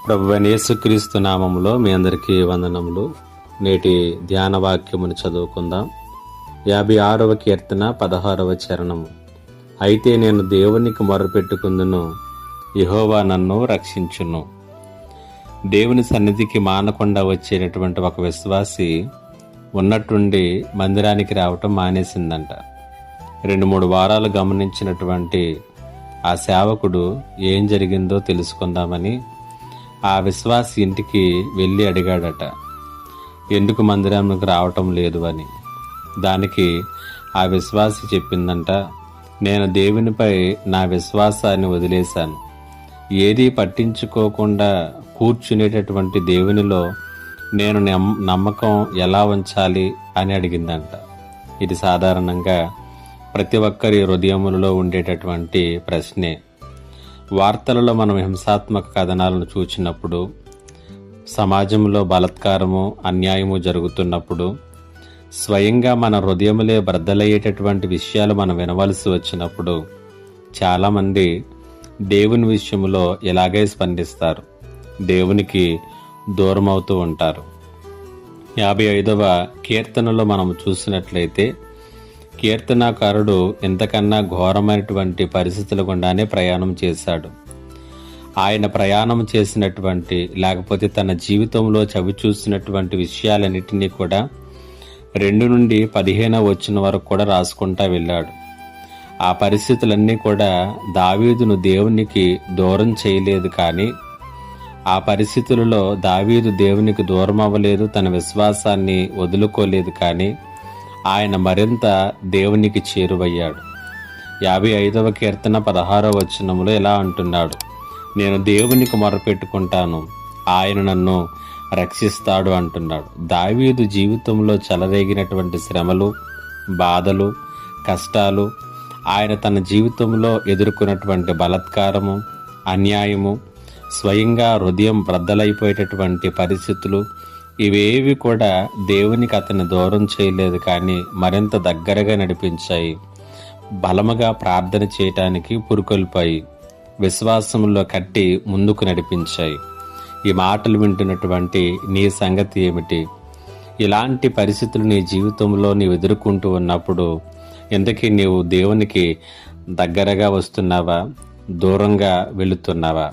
ప్రభువైన యేసుక్రీస్తు నామములో మీ అందరికీ వందనములు. నేటి ధ్యాన వాక్యమును చదువుకుందాం. 56వ కీర్తన 16వ చరణము. అయితే నేను దేవునికి మొరపెట్టుకుందును, యెహోవా నన్ను రక్షించును. దేవుని సన్నిధికి మానకుండా వచ్చేటటువంటి ఒక విశ్వాసి ఉన్నట్టుండి మందిరానికి రావటం మానేసిందంట. 2-3 వారాలు గమనించినటువంటి ఆ సేవకుడు ఏం జరిగిందో తెలుసుకుందామని ఆ విశ్వాసి ఇంటికి వెళ్ళి అడిగాడట, ఎందుకు మందిరానికి రావటం లేదు అని. దానికి ఆ విశ్వాసి చెప్పిందంట, నేను దేవునిపై నా విశ్వాసాన్ని వదిలేశాను. ఏదీ పట్టించుకోకుండా కూర్చునేటటువంటి దేవునిలో నేను నమ్మకం ఎలా ఉంచాలి అని అడిగిందంట. ఇది సాధారణంగా ప్రతి ఒక్కరి హృదయములలో ఉండేటటువంటి ప్రశ్నే. వార్తలలో మనం హింసాత్మక కథనాలను చూచినప్పుడు, సమాజంలో బలాత్కారము అన్యాయము జరుగుతున్నప్పుడు, స్వయంగా మన హృదయములే బ్రద్దలయ్యేటటువంటి విషయాలు మనం వినవలసి వచ్చినప్పుడు చాలామంది దేవుని విషయంలో ఇలాగే స్పందిస్తారు, దేవునికి దూరం అవుతూ ఉంటారు. 55వ కీర్తనలో మనం చూసినట్లయితే కీర్తనాకారుడు ఇంతకన్నా ఘోరమైనటువంటి పరిస్థితుల గుండానే ప్రయాణం చేశాడు. ఆయన ప్రయాణం చేసినటువంటి లేకపోతే తన జీవితంలో చవి చూసినటువంటి విషయాలన్నిటినీ కూడా 2 నుండి 15వ వచనం వరకు కూడా రాసుకుంటా వెళ్ళాడు. ఆ పరిస్థితులన్నీ కూడా దావీదును దేవునికి దూరం చేయలేదు, కానీ ఆ పరిస్థితులలో దావీదు దేవునికి దూరం అవ్వలేదు, తన విశ్వాసాన్ని వదులుకోలేదు, కానీ ఆయన మరింత దేవునికి చేరువయ్యాడు. 55వ కీర్తన 16వ వచనంలో ఇలా అంటున్నాడు, నేను దేవునికి మొరపెట్టుకుంటాను, ఆయన నన్ను రక్షిస్తాడు అంటున్నాడు. దావీదు జీవితంలో చెలరేగినటువంటి శ్రమలు, బాధలు, కష్టాలు, ఆయన తన జీవితంలో ఎదుర్కొన్నటువంటి బలాత్కారము, అన్యాయము, స్వయంగా హృదయం బ్రద్దలైపోయేటటువంటి పరిస్థితులు, ఇవేవి కూడా దేవునికి అతన్ని దూరం చేయలేదు, కానీ మరింత దగ్గరగా నడిపించాయి. బలముగా ప్రార్థన చేయటానికి పురుకొల్పాయి, విశ్వాసంలో కట్టి ముందుకు నడిపించాయి. ఈ మాటలు వింటున్నటువంటి నీ సంగతి ఏమిటి? ఇలాంటి పరిస్థితులు నీ జీవితంలో నీవు ఎదుర్కొంటూ ఉన్నప్పుడు ఇంతకీ నీవు దేవునికి దగ్గరగా వస్తున్నావా, దూరంగా వెళుతున్నావా?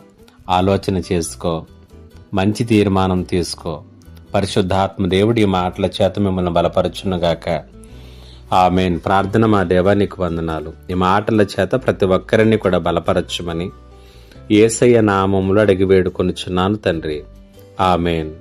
ఆలోచన చేసుకో, మంచి తీర్మానం తీసుకో. పరిశుద్ధాత్మ దేవుడి ఈ మాటల చేత మిమ్మల్ని బలపరచునుగాక. ఆమేన్. ప్రార్థన. మా దేవా, నీకు వందనాలు. ఈ మాటల చేత ప్రతి ఒక్కరిని కూడా బలపరచుమని యేసయ్య నామములో అడిగి వేడుకొనుచున్నాను తండ్రి. ఆమేన్.